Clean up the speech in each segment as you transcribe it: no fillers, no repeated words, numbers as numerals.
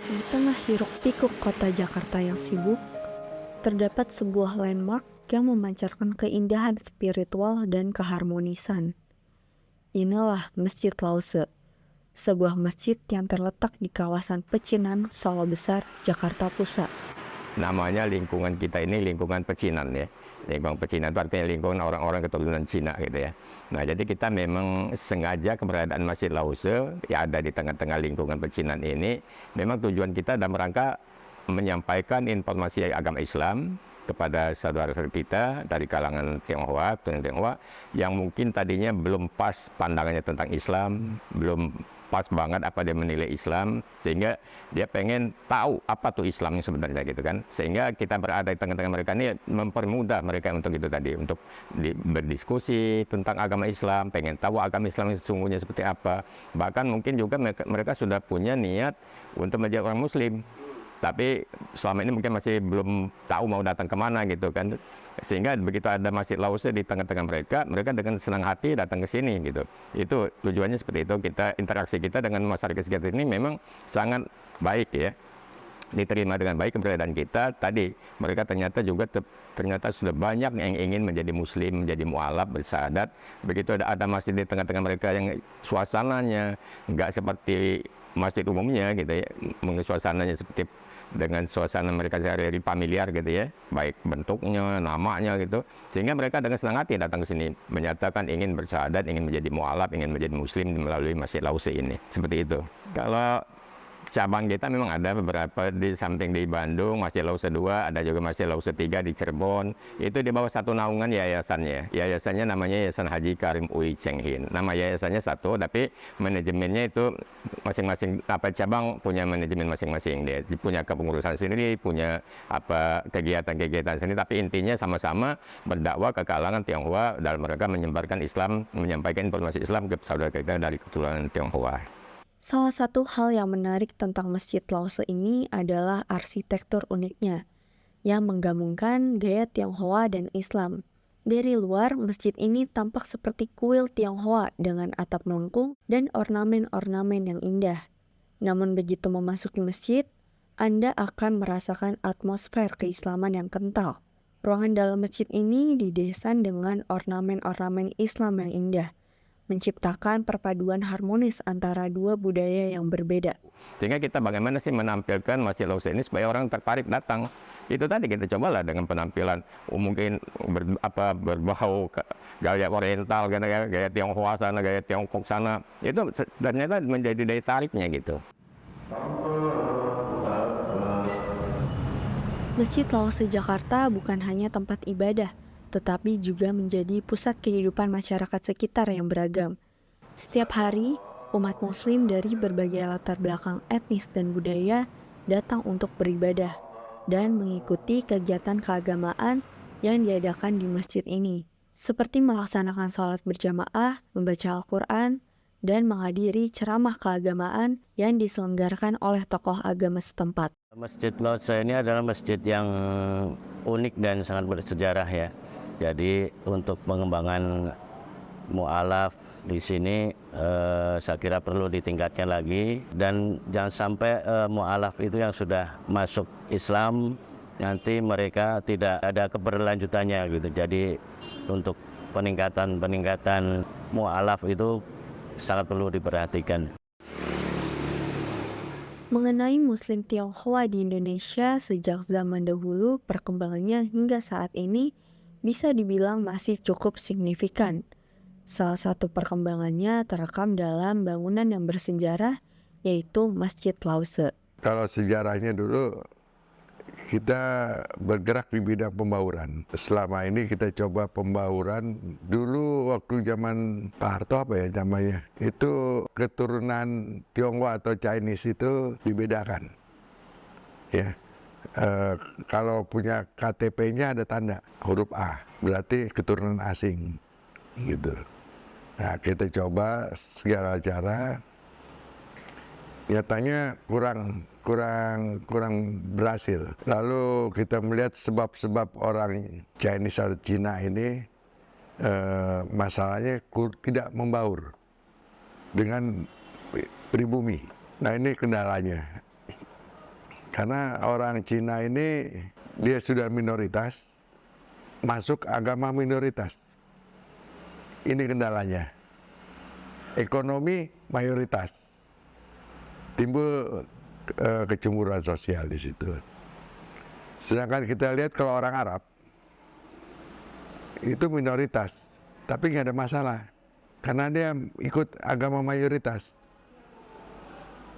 Di tengah hiruk-pikuk kota Jakarta yang sibuk, terdapat sebuah landmark yang memancarkan keindahan spiritual dan keharmonisan. Inilah Masjid Lause, sebuah masjid yang terletak di kawasan Pecinan, Sawah Besar, Jakarta Pusat. Namanya lingkungan kita ini lingkungan pecinan ya. Lingkungan pecinan itu artinya lingkungan orang-orang keturunan Cina gitu ya. Nah jadi kita memang sengaja keberadaan Masjid Lause yang ada di tengah-tengah lingkungan pecinan ini, memang tujuan kita dalam rangka menyampaikan informasi agama Islam kepada saudara kita dari kalangan Tionghoa, keturunan Tionghoa, yang mungkin tadinya belum pas pandangannya tentang Islam, belum pas banget apa dia menilai Islam, sehingga dia pengen tahu apa tuh Islam yang sebenarnya gitu kan. Sehingga kita berada di tengah-tengah mereka ini mempermudah mereka untuk itu tadi, untuk berdiskusi tentang agama Islam, pengen tahu agama Islam yang sesungguhnya seperti apa. Bahkan mungkin juga mereka sudah punya niat untuk menjadi orang Muslim, tapi selama ini mungkin masih belum tahu mau datang kemana gitu kan. Sehingga begitu ada Masjid Lause di tengah-tengah mereka, mereka dengan senang hati datang ke sini gitu. Itu tujuannya seperti itu. Interaksi kita dengan masyarakat sekitar ini memang sangat baik ya, diterima dengan baik keberadaan kita. Tadi mereka ternyata sudah banyak yang ingin menjadi Muslim, menjadi mualaf, bersyahadat. Begitu ada masjid di tengah-tengah mereka yang suasananya nggak seperti masjid umumnya gitu ya, suasananya seperti dengan suasana mereka sehari-hari familiar gitu ya, baik bentuknya, namanya gitu, sehingga mereka dengan senang hati datang ke sini menyatakan ingin bersyahadat, ingin menjadi mualaf, ingin menjadi Muslim melalui Masjid Lause ini, seperti itu. Kalau cabang kita memang ada beberapa di samping di Bandung, Masjid Lause 2, ada juga Masjid Lause 3 di Cirebon. Itu di bawah satu naungan yayasannya. Yayasannya namanya Yayasan Haji Karim Ui Cheng Hin. Nama yayasannya satu, tapi manajemennya itu masing-masing cabang punya manajemen masing-masing. Dia punya kepengurusan sendiri, punya kegiatan-kegiatan sendiri, tapi intinya sama-sama berdakwah ke kalangan Tionghoa dalam mereka menyebarkan Islam, menyampaikan informasi Islam ke saudara kita dari keturunan Tionghoa. Salah satu hal yang menarik tentang Masjid Lause ini adalah arsitektur uniknya, yang menggabungkan gaya Tionghoa dan Islam. Dari luar, masjid ini tampak seperti kuil Tionghoa dengan atap melengkung dan ornamen-ornamen yang indah. Namun begitu memasuki masjid, Anda akan merasakan atmosfer keislaman yang kental. Ruangan dalam masjid ini didesain dengan ornamen-ornamen Islam yang indah, menciptakan perpaduan harmonis antara dua budaya yang berbeda. Sehingga kita bagaimana sih menampilkan Masjid Lause ini supaya orang tertarik datang. Itu tadi kita cobalah dengan penampilan mungkin berbau gaya oriental, gaya Tionghoa sana, gaya Tiongkok sana. Itu ternyata menjadi daya tariknya gitu. Masjid Lause Jakarta bukan hanya tempat ibadah, tetapi juga menjadi pusat kehidupan masyarakat sekitar yang beragam. Setiap hari, umat Muslim dari berbagai latar belakang etnis dan budaya datang untuk beribadah dan mengikuti kegiatan keagamaan yang diadakan di masjid ini, seperti melaksanakan sholat berjamaah, membaca Al-Quran, dan menghadiri ceramah keagamaan yang diselenggarakan oleh tokoh agama setempat. Masjid Lause ini adalah masjid yang unik dan sangat bersejarah ya. Jadi untuk pengembangan mu'alaf di sini saya kira perlu ditingkatkan lagi, dan jangan sampai mu'alaf itu yang sudah masuk Islam nanti mereka tidak ada keberlanjutannya gitu. Jadi untuk peningkatan mu'alaf itu sangat perlu diperhatikan. Mengenai Muslim Tionghoa di Indonesia sejak zaman dahulu, perkembangannya hingga saat ini bisa dibilang masih cukup signifikan. Salah satu perkembangannya terekam dalam bangunan yang bersejarah, yaitu Masjid Lause. Kalau sejarahnya dulu, kita bergerak di bidang pembauran. Selama ini kita coba pembauran. Dulu waktu zaman Pak Harto namanya, itu keturunan Tionghoa atau Chinese itu dibedakan. Ya. Kalau punya KTP-nya ada tanda huruf A, berarti keturunan asing, gitu. Nah, kita coba segala cara, nyatanya kurang berhasil. Lalu kita melihat sebab-sebab orang Chinese atau Cina ini masalahnya tidak membaur dengan pribumi. Nah, ini kendalanya. Karena orang Cina ini dia sudah minoritas, masuk agama minoritas. Ini kendalanya. Ekonomi mayoritas. Timbul kecemburuan sosial di situ. Sedangkan kita lihat kalau orang Arab itu minoritas, tapi nggak ada masalah karena dia ikut agama mayoritas.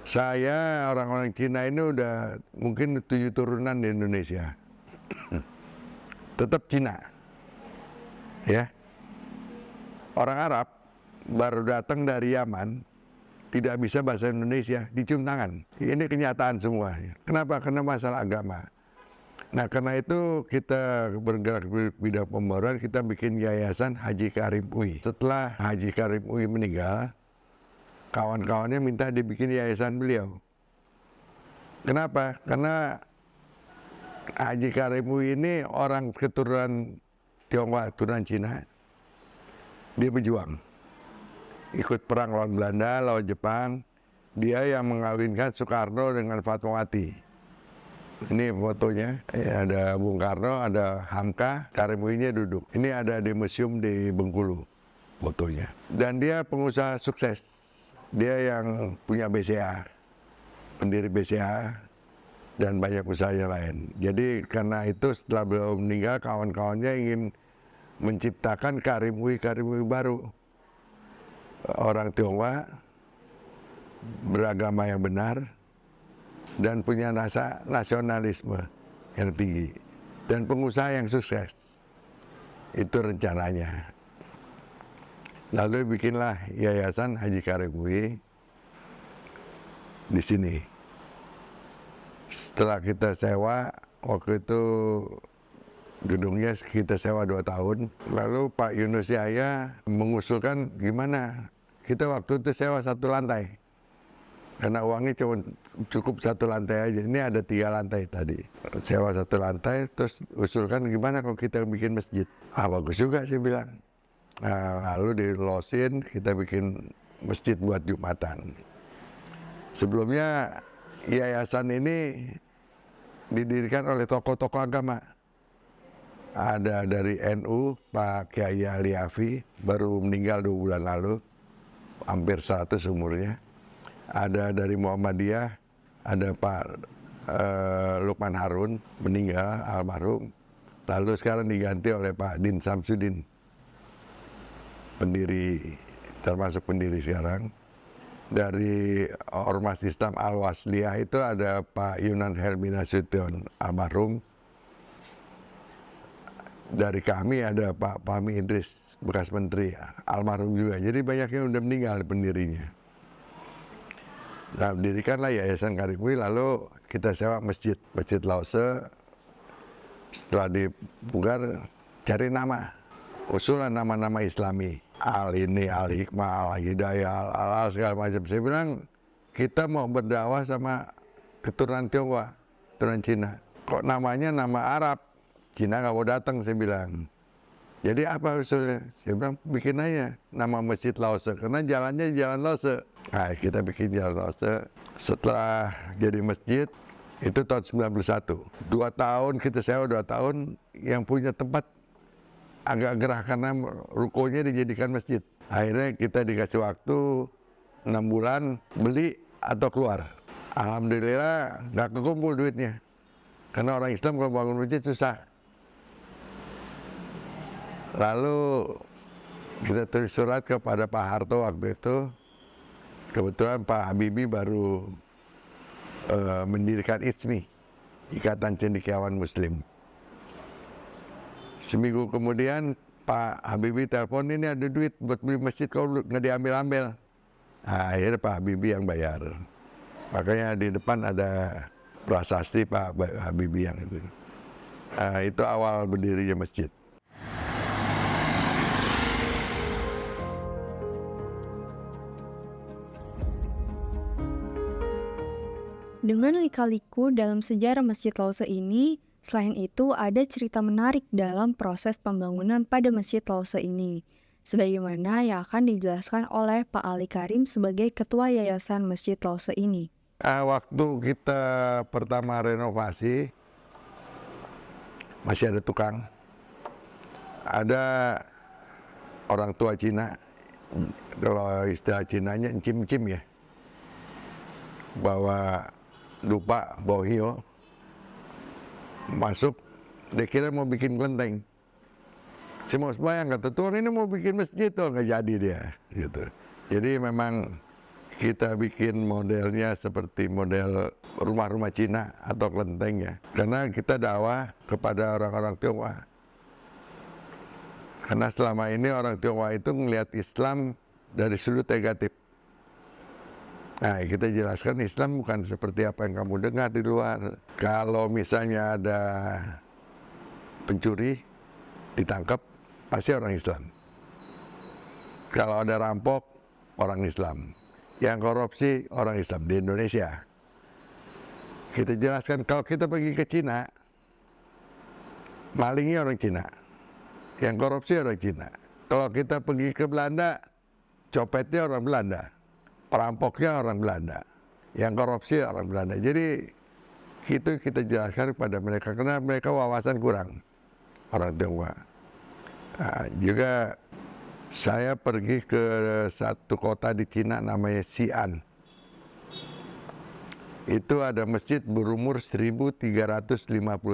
Saya orang-orang Cina ini udah mungkin 7 turunan di Indonesia. Tetap Cina. Ya. Orang Arab baru datang dari Yaman, tidak bisa bahasa Indonesia, dicium tangan. Ini kenyataan semua. Kenapa? Karena masalah agama. Nah, karena itu kita bergerak di bidang pembaruan, kita bikin yayasan Haji Karim UI. Setelah Haji Karim UI meninggal, kawan-kawannya minta dibikin yayasan beliau. Kenapa? Karena Haji Karim UI ini orang keturunan Tionghoa, keturunan Cina. Dia berjuang. Ikut perang lawan Belanda, lawan Jepang. Dia yang mengawinkan Soekarno dengan Fatmawati. Ini fotonya, ada Bung Karno, ada Hamka, Karim UI-nya duduk. Ini ada di museum di Bengkulu fotonya. Dan dia pengusaha sukses. Dia yang punya BCA, pendiri BCA, dan banyak usaha yang lain. Jadi karena itu setelah beliau meninggal, kawan-kawannya ingin menciptakan Karim UI baru. Orang Tionghoa, beragama yang benar, dan punya rasa nasionalisme yang tinggi. Dan pengusaha yang sukses. Itu rencananya. Lalu bikinlah Yayasan Haji Karim UI di sini. Setelah kita sewa, waktu itu gedungnya kita sewa 2 tahun. Lalu Pak Yunus Yahya mengusulkan gimana, kita waktu itu sewa 1 lantai. Karena uangnya cuma cukup 1 lantai aja. Ini ada 3 lantai tadi. Sewa 1 lantai, terus usulkan gimana kalau kita bikin masjid. Ah, bagus juga sih bilang. Nah, lalu dilosin, kita bikin masjid buat Jumatan. Sebelumnya yayasan ini didirikan oleh tokoh-tokoh agama. Ada dari NU, Pak Kiai Ali Afi, baru meninggal 2 bulan lalu, hampir 100 umurnya. Ada dari Muhammadiyah, ada Pak Lukman Harun, meninggal, almarhum. Lalu sekarang diganti oleh Pak Din Samsudin, pendiri, termasuk pendiri sekarang. Dari Ormas Islam Al-Wasliyah itu ada Pak Yunan Helmi Nasution, almarhum. Dari kami ada Pak Fahmi Idris, bekas menteri, almarhum juga. Jadi banyak yang udah meninggal pendirinya. Nah, dirikanlah Yayasan Karim UI, lalu kita sewa masjid, Masjid Lause. Setelah dipugar, cari nama, usulan nama-nama Islami. Al ini, Al Hikmah, Al Hidayah, Al segala macam. Saya bilang, kita mau berdakwah sama keturunan Tionghoa, keturunan Cina. Kok namanya nama Arab? Cina nggak mau datang, saya bilang. Jadi apa usulnya? Saya bilang, bikin aja nama Masjid Lause, karena jalannya Jalan Lause. Nah, kita bikin Jalan Lause. Setelah jadi masjid, itu tahun 91. 2 tahun, kita sewa 2 tahun, yang punya tempat agak gerah karena rukonya dijadikan masjid. Akhirnya kita dikasih waktu 6 bulan, beli atau keluar. Alhamdulillah nggak kekumpul duitnya. Karena orang Islam kalau bangun masjid susah. Lalu kita tulis surat kepada Pak Harto waktu itu. Kebetulan Pak Habibie baru mendirikan ICMI, Ikatan Cendekiawan Muslim. Seminggu kemudian Pak Habibie telepon, ini ada duit buat beli masjid, kau nggak diambil-ambil. Nah, akhirnya Pak Habibie yang bayar. Makanya di depan ada prasasti Pak Habibie yang itu. Itu awal berdirinya masjid. Dengan lika-liku dalam sejarah Masjid Lause ini, selain itu ada cerita menarik dalam proses pembangunan pada Masjid Lause ini, sebagaimana yang akan dijelaskan oleh Pak Ali Karim sebagai Ketua Yayasan Masjid Lause ini. Waktu kita pertama renovasi, masih ada tukang, ada orang tua Cina, kalau istilah Cinanya encim-encim ya, bawa dupa, bawa hio, masuk, dia kira mau bikin kelenteng. Si Mas bayang, kata tuang ini mau bikin masjid, tuh nggak jadi dia, gitu. Jadi memang kita bikin modelnya seperti model rumah-rumah Cina atau kelenteng ya, karena kita dakwah kepada orang-orang Tionghoa. Karena selama ini orang Tionghoa itu melihat Islam dari sudut negatif. Nah, kita jelaskan Islam bukan seperti apa yang kamu dengar di luar. Kalau misalnya ada pencuri ditangkap, pasti orang Islam. Kalau ada rampok, orang Islam. Yang korupsi, orang Islam di Indonesia. Kita jelaskan kalau kita pergi ke Cina, malingnya orang Cina. Yang korupsi orang Cina. Kalau kita pergi ke Belanda, copetnya orang Belanda. Perampoknya orang Belanda. Yang korupsi orang Belanda. Jadi itu kita jelaskan kepada mereka karena mereka wawasan kurang, orang Tionghoa. Nah, juga saya pergi ke satu kota di Cina namanya Xi'an. Itu ada masjid berumur 1350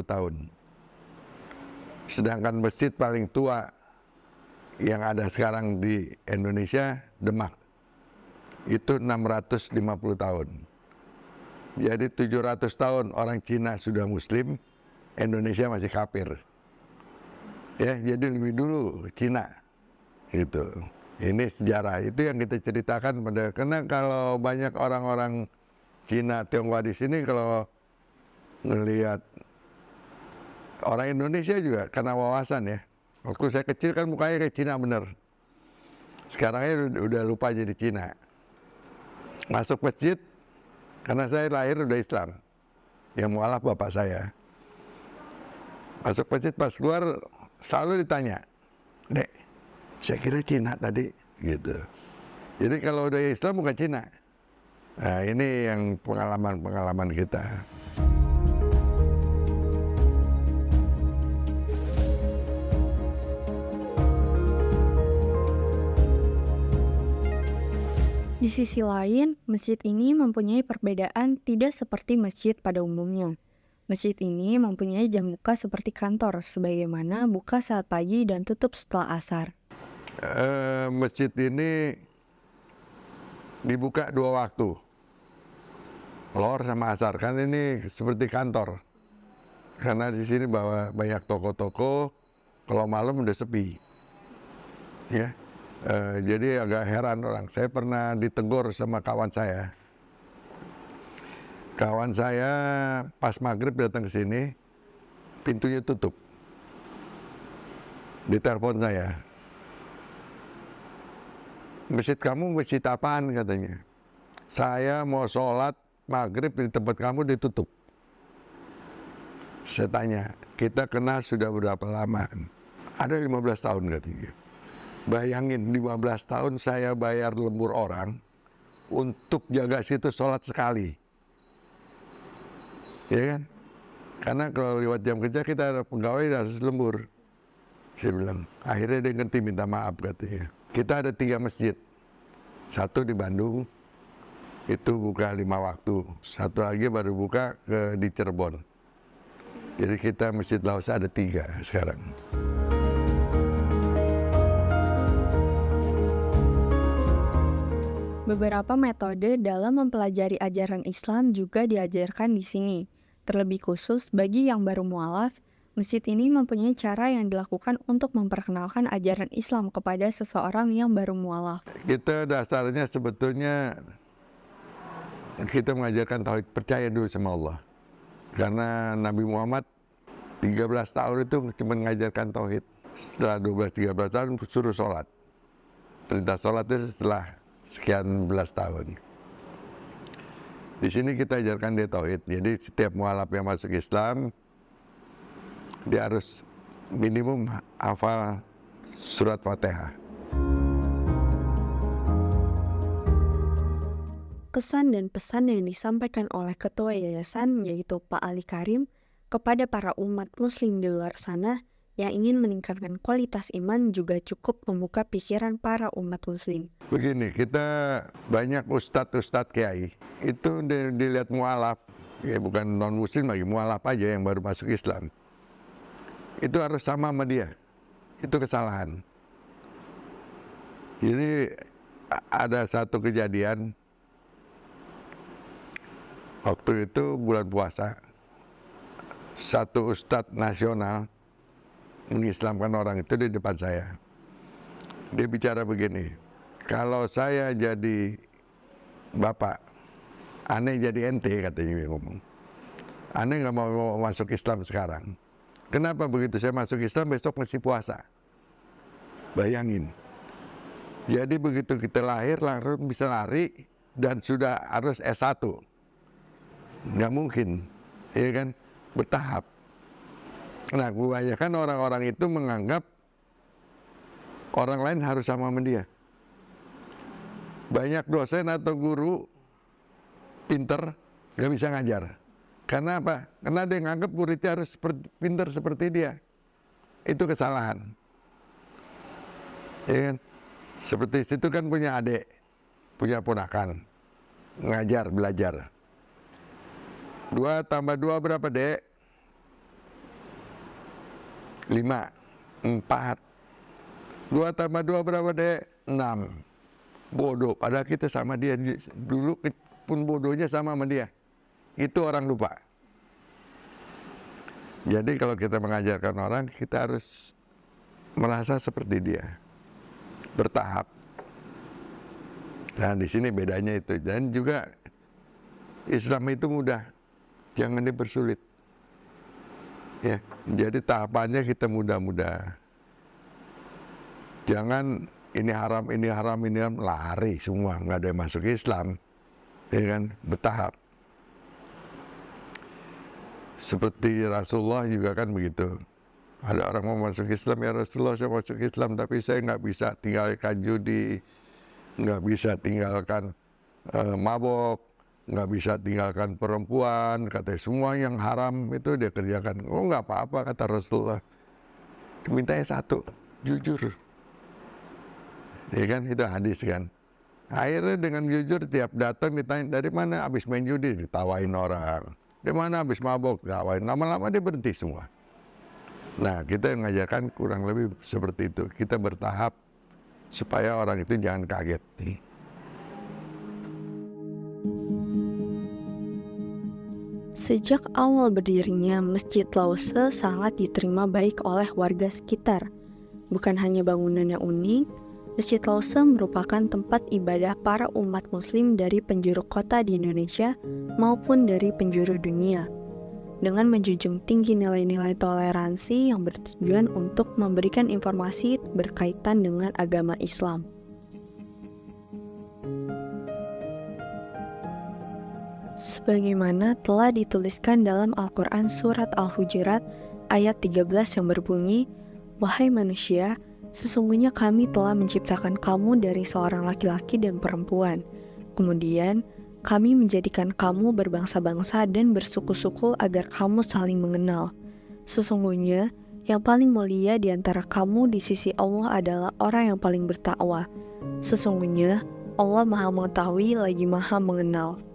tahun. Sedangkan masjid paling tua yang ada sekarang di Indonesia, Demak, itu 650 tahun. Jadi 700 tahun orang Cina sudah Muslim, Indonesia masih kafir. Ya, jadi lebih dulu Cina, gitu. Ini sejarah itu yang kita ceritakan pada, karena kalau banyak orang-orang Cina Tionghoa di sini kalau ngelihat orang Indonesia juga karena wawasan ya. Waktu saya kecil kan mukanya kayak Cina bener. Sekarangnya udah lupa jadi Cina. Masuk masjid, karena saya lahir udah Islam. Yang mualaf bapak saya. Masuk masjid pas keluar selalu ditanya, "Dek, saya kira Cina tadi," gitu. Jadi kalau udah Islam bukan Cina. Nah, ini yang pengalaman-pengalaman kita. Di sisi lain, masjid ini mempunyai perbedaan tidak seperti masjid pada umumnya. Masjid ini mempunyai jam buka seperti kantor, sebagaimana buka saat pagi dan tutup setelah asar. Masjid ini dibuka 2 waktu, Lohor sama asar. Kan ini seperti kantor, karena di sini banyak toko-toko. Kalau malam udah sepi, ya. Jadi agak heran orang. Saya pernah ditegur sama kawan saya. Kawan saya pas maghrib datang ke sini, pintunya tutup. Ditelepon saya, "Masjid kamu masjid apaan?" katanya. "Saya mau sholat maghrib di tempat kamu ditutup." Saya tanya, "Kita kenal sudah berapa lama?" "Ada 15 tahun," katanya. Bayangin 15 tahun saya bayar lembur orang untuk jaga situ sholat sekali. Ya kan? Karena kalau lewat jam kerja kita ada pegawai harus lembur. Saya bilang, akhirnya dia ngerti, minta maaf katanya. Kita ada 3 masjid. Satu di Bandung, itu buka 5 waktu. Satu lagi baru buka di Cirebon. Jadi kita Masjid Lausa ada 3 sekarang. Beberapa metode dalam mempelajari ajaran Islam juga diajarkan di sini. Terlebih khusus bagi yang baru mualaf, masjid ini mempunyai cara yang dilakukan untuk memperkenalkan ajaran Islam kepada seseorang yang baru mualaf. Kita dasarnya sebetulnya kita mengajarkan tauhid, percaya dulu sama Allah. Karena Nabi Muhammad 13 tahun itu cuma mengajarkan tauhid. Setelah 12-13 tahun suruh sholat. Perintah sholat itu setelah sekian belas tahun. Di sini kita ajarkan dia tauhid. Jadi setiap mualaf yang masuk Islam, dia harus minimum hafal surat Fatihah. kesan dan pesan yang disampaikan oleh Ketua Yayasan yaitu Pak Ali Karim kepada para umat muslim di luar sana yang ingin meningkatkan kualitas iman juga cukup membuka pikiran para umat muslim. Begini, kita banyak ustadz kiai itu dilihat mualaf, ya bukan non muslim lagi, mualaf aja yang baru masuk Islam. Itu harus sama dia. Itu kesalahan. Jadi ada satu kejadian waktu itu bulan puasa, satu ustadz nasional mengislamkan orang itu di depan saya. Dia bicara begini, kalau saya jadi bapak, aneh jadi ente, katanya dia ngomong. Aneh nggak mau masuk Islam sekarang. Kenapa begitu saya masuk Islam besok mesti puasa? Bayangin. Jadi begitu kita lahir langsung bisa lari dan sudah harus S1. Nggak mungkin, ya kan? Bertahap. Nah, kebanyakan orang-orang itu menganggap orang lain harus sama dia. Banyak dosen atau guru pinter nggak bisa ngajar. Karena apa? Karena dia nganggap muridnya harus pinter seperti dia. Itu kesalahan. Ya kan? Seperti situ kan punya adik, punya ponakan, ngajar, belajar. 2 tambah 2 berapa, Dek? 5, 4. 2 tambah 2 berapa, Dek? 6. Bodoh, padahal kita sama dia. Dulu pun bodohnya sama dia. Itu orang lupa. Jadi kalau kita mengajarkan orang, kita harus merasa seperti dia. Bertahap. Nah, di sini bedanya itu. Dan juga Islam itu mudah. Jangan dipersulit. Ya, jadi tahapannya kita mudah-mudah. Jangan ini haram, lari semua, nggak ada yang masuk Islam. Ya kan, bertahap. Seperti Rasulullah juga kan begitu. Ada orang mau masuk Islam, ya Rasulullah saya masuk Islam, tapi saya nggak bisa tinggalkan judi, nggak bisa tinggalkan mabok, nggak bisa tinggalkan perempuan, katanya semua yang haram itu dia kerjakan. Oh nggak apa-apa, kata Rasulullah. Mintanya satu, jujur. Ya kan, itu hadis kan. Akhirnya dengan jujur tiap datang ditanya, dari mana habis main judi, ditawain orang. Dari mana habis mabok, ditawain. Lama-lama dia berhenti semua. Nah, kita yang mengajarkan kurang lebih seperti itu. Kita bertahap supaya orang itu jangan kaget. Sejak awal berdirinya, Masjid Lause sangat diterima baik oleh warga sekitar. Bukan hanya bangunan yang unik, Masjid Lause merupakan tempat ibadah para umat muslim dari penjuru kota di Indonesia maupun dari penjuru dunia. Dengan menjunjung tinggi nilai-nilai toleransi yang bertujuan untuk memberikan informasi berkaitan dengan agama Islam. Sebagaimana telah dituliskan dalam Al-Quran Surat Al-Hujurat ayat 13 yang berbunyi, "Wahai manusia, sesungguhnya kami telah menciptakan kamu dari seorang laki-laki dan perempuan. Kemudian, kami menjadikan kamu berbangsa-bangsa dan bersuku-suku agar kamu saling mengenal. Sesungguhnya, yang paling mulia di antara kamu di sisi Allah adalah orang yang paling bertakwa. Sesungguhnya, Allah Maha Mengetahui lagi Maha Mengenal."